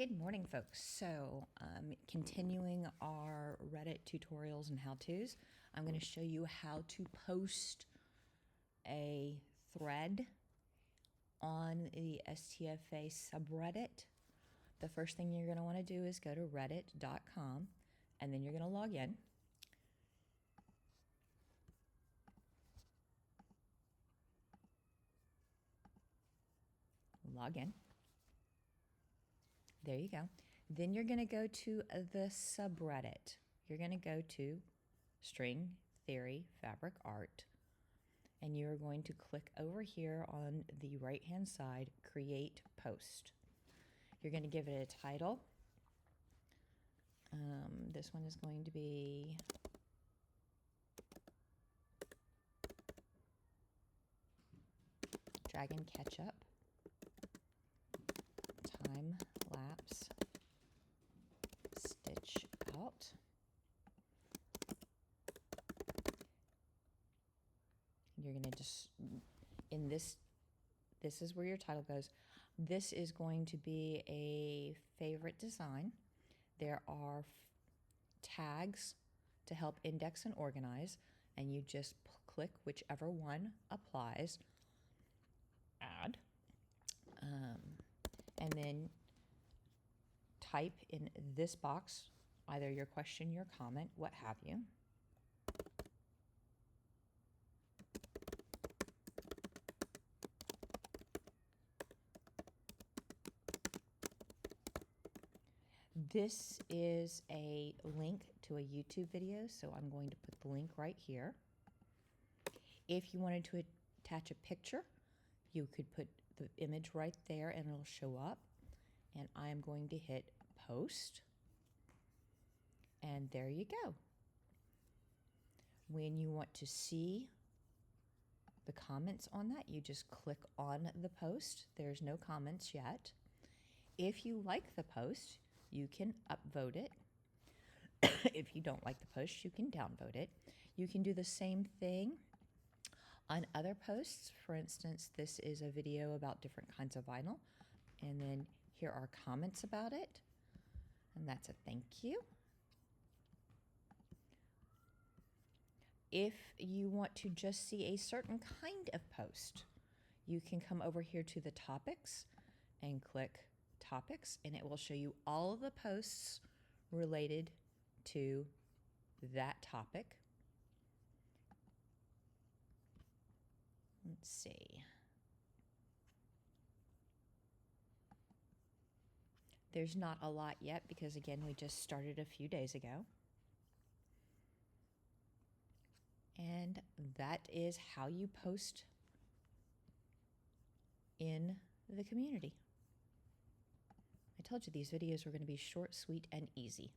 Good morning, folks. So, continuing our Reddit tutorials and how-tos, I'm going to show you how to post a thread on the STFA subreddit. The first thing you're going to want to do is go to reddit.com, and then you're going to log in. Log in. There you go. Then you're going to go to the subreddit. You're going to go to String Theory Fabric Art, and you're going to click over here on the right hand side, Create Post. You're going to give it a title. This one is going to be Dragon Ketchup Time Lapse Stitch Out. You're going to just, in this is where your title goes. This is going to be a favorite design. There are tags to help index and organize, and you just click whichever one applies, add, and then type in this box either your question, your comment, what have you. This is a link to a YouTube video, so I'm going to put the link right here. If you wanted to attach a picture, you could put the image right there and it'll show up. And I'm going to hit post. And there you go. When you want to see the comments on that, you just click on the post. There's no comments yet. If you like the post, you can upvote it. If you don't like the post, you can downvote it. You can do the same thing on other posts. For instance, this is a video about different kinds of vinyl. And then here are comments about it. And that's a thank you. If you want to just see a certain kind of post, you can come over here to the topics and click topics, and it will show you all of the posts related to that topic. Let's see. There's not a lot yet because, again, we just started a few days ago. And that is how you post in the community. I told you these videos were going to be short, sweet, and easy.